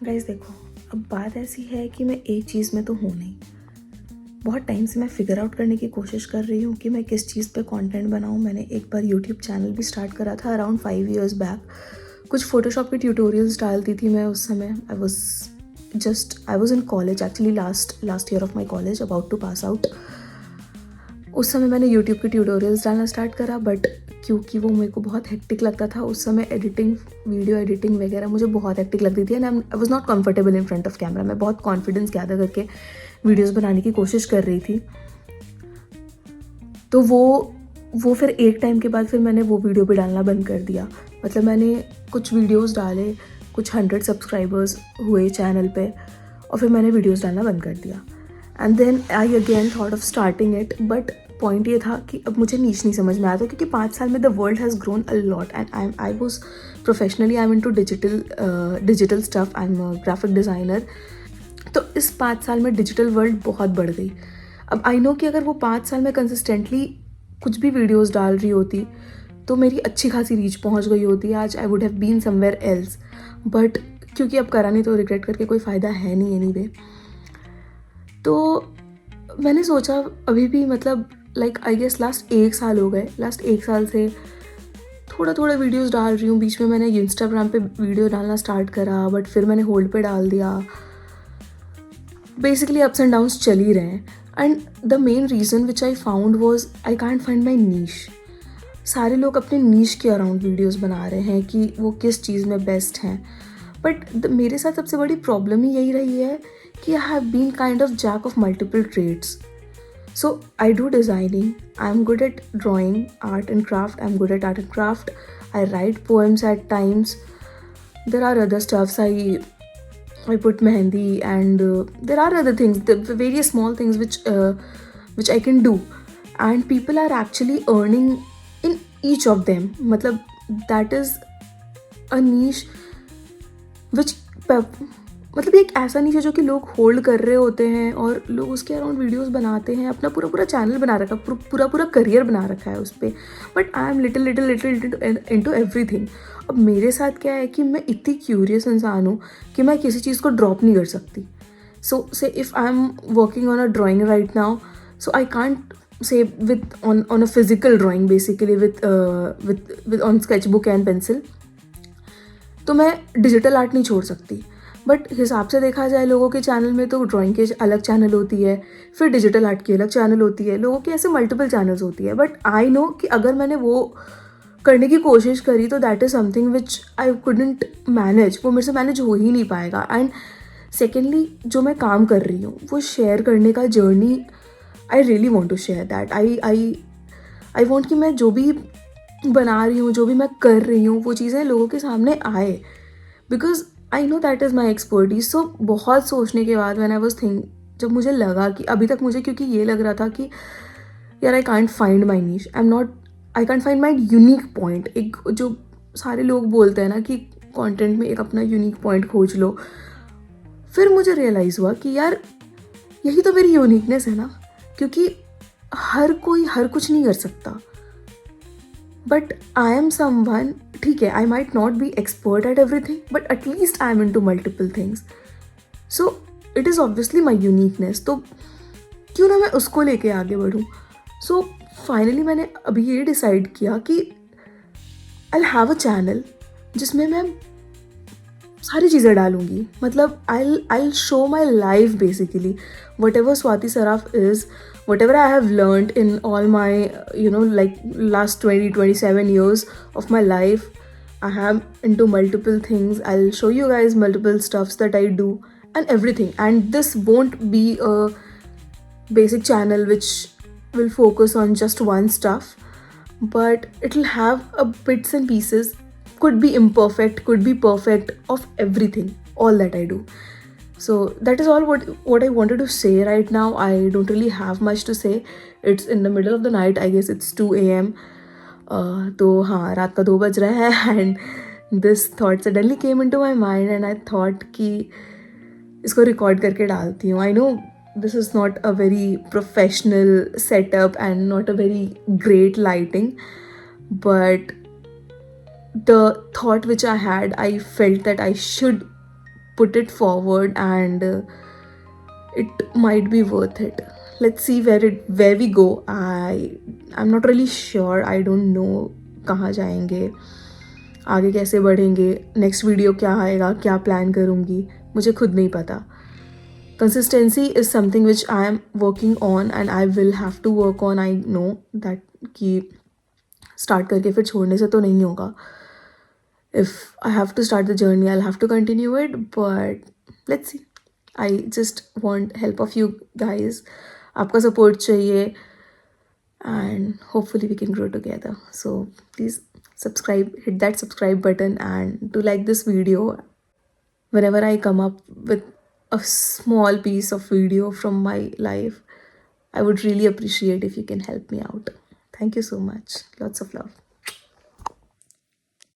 Guys देखो, अब बात ऐसी है कि मैं एक चीज़ में तो हूँ नहीं। बहुत टाइम से मैं फिगर आउट करने की कोशिश कर रही हूँ कि मैं किस चीज़ पे कंटेंट बनाऊँ। मैंने एक बार यूट्यूब चैनल भी स्टार्ट करा था अराउंड 5 इयर्स बैक। कुछ फ़ोटोशॉप के ट्यूटोरियल्स डालती थी मैं उस समय। I was in college actually, last year of my college, about to pass out. उस समय मैंने यूट्यूब के ट्यूटोरियल्स डालना स्टार्ट करा, बट क्योंकि वो मेरे को बहुत हेक्टिक लगता था उस समय, वीडियो एडिटिंग वगैरह मुझे बहुत हेक्टिक लगती थी and I was not comfortable in front of camera. मैं बहुत कॉन्फिडेंस गैदर करके वीडियोस बनाने की कोशिश कर रही थी। तो वो फिर एक टाइम के बाद फिर मैंने वो वीडियो भी डालना बंद कर दिया। मतलब मैंने कुछ वीडियोस डाले, कुछ 100 सब्सक्राइबर्स हुए चैनल पे, और फिर मैंने वीडियोस डालना बंद कर दिया। And then I again thought of starting it, but point ये था कि अब मुझे नीच नहीं समझ में आया था, क्योंकि 5 साल में the world has grown a lot and I was professionally, I am into digital stuff, I am graphic designer. तो इस 5 साल में डिजिटल वर्ल्ड बहुत बढ़ गई। अब आई नो कि अगर वो 5 साल में कंसिस्टेंटली कुछ भी वीडियोस डाल रही होती तो मेरी अच्छी खासी रीच पहुंच गई होती, आज I would have been somewhere else. But क्योंकि अब करा नहीं तो रिग्रेट करके कोई फ़ायदा है नहीं एनीवे। तो मैंने सोचा अभी भी, मतलब लाइक आई गेस लास्ट 1 साल हो गए, लास्ट 1 साल से थोड़ा थोड़ा वीडियोस डाल रही हूँ। बीच में मैंने इंस्टाग्राम पे वीडियो डालना स्टार्ट करा, बट फिर मैंने होल्ड पे डाल दिया। बेसिकली अप्स एंड डाउन्स चल ही रहे हैं। And the main reason which I found was I can't find my niche. सारे लोग अपने नीश के अराउंड वीडियोस बना रहे हैं कि वो किस चीज़ में बेस्ट हैं, बट मेरे साथ सबसे बड़ी प्रॉब्लम ही यही रही है कि I have been kind of jack of multiple trades. So I do designing, I'm good at drawing, art and craft, I'm good at art and craft, I write poems at times, there are other stuffs, I put mehendi, and there are other things, the various small things which I can do, and people are actually earning in each of them. Matlab that is a niche which मतलब ये एक ऐसा नीचे जो कि लोग hold कर रहे होते हैं और लोग उसके अराउंड वीडियोस बनाते हैं, अपना पूरा पूरा चैनल बना रखा, पूरा पूरा करियर बना रखा है उस पर. But I am little little little into everything. अब मेरे साथ क्या है कि मैं इतनी क्यूरियस इंसान हूँ कि मैं किसी चीज़ को ड्रॉप नहीं कर सकती. सो से if I am working on a drawing right now, so I can't say with on a physical drawing, basically with on sketchbook and pencil. तो मैं डिजिटल आर्ट नहीं छोड़ सकती. बट हिसाब से देखा जाए लोगों के चैनल में तो ड्राइंग की अलग चैनल होती है, फिर डिजिटल आर्ट की अलग चैनल होती है, लोगों की ऐसे मल्टीपल चैनल्स होती है. बट आई नो कि अगर मैंने वो करने की कोशिश करी तो that is something which I couldn't manage, वो मेरे से मैनेज हो ही नहीं पाएगा. एंड सेकेंडली जो मैं काम कर रही हूँ वो शेयर करने का journey, I really want to share that. I want कि मैं जो भी बना रही हूँ, जो भी मैं कर रही हूँ, वो चीज़ें लोगों के सामने आए, because I know that is my expertise. So बहुत सोचने के बाद व्हेन आई वाज थिंक, जब मुझे लगा कि अभी तक मुझे, क्योंकि ये लग रहा था कि यार आई can't find my niche, I can't find my unique point. एक जो सारे लोग बोलते हैं ना कि कंटेंट में एक अपना यूनिक पॉइंट खोज लो, फिर मुझे रियलाइज़ हुआ कि यार यही तो मेरी यूनिकनेस है ना. क्योंकि हर कोई हर कुछ नहीं कर सकता, बट आई एम समवन, ठीक है, I might not be expert at everything, but at least I am into multiple things. So it is obviously my uniqueness. तो क्यों ना मैं उसको लेके आगे बढ़ूँ. सो फाइनली मैंने अभी ये डिसाइड किया कि आई हैव अ चैनल जिसमें मैं सारी चीज़ें डालूंगी. मतलब I show my life basically, what ever Swati Saraf is, whatever I have learned in all my, like last 27 years of my life. I am into multiple things. I'll show you guys multiple stuffs that I do and everything. And this won't be a basic channel which will focus on just one stuff, but it'll have a bits and pieces, could be imperfect, could be perfect, of everything, all that I do. So that is all what I wanted to say right now. I don't really have much to say. It's in the middle of the night. I guess it's 2 a.m. तो हाँ, रात का 2 बज रहा है. And this thought suddenly came into my mind and I thought कि इसको record करके डालती हूँ. I know this is not a very professional setup and not a very great lighting, but the thought which I had, I felt that I should put it forward, and it might be worth it. Let's see where we go. I'm not really sure. I don't know कहाँ जाएंगे, आगे कैसे बढ़ेंगे, next video क्या आएगा, क्या plan करूँगी, मुझे खुद नहीं पता. Consistency is something which I am working on and I will have to work on. I know that कि स्टार्ट करके फिर छोड़ने से तो नहीं होगा. If I have to start the journey, I'll have to continue it, but let's see. I just want help of you guys. आपका support चाहिए, and hopefully we can grow together. So please subscribe, hit that subscribe button, and do like this video. Whenever I come up with a small piece of video from my life, I would really appreciate if you can help me out. Thank you so much. Lots of love.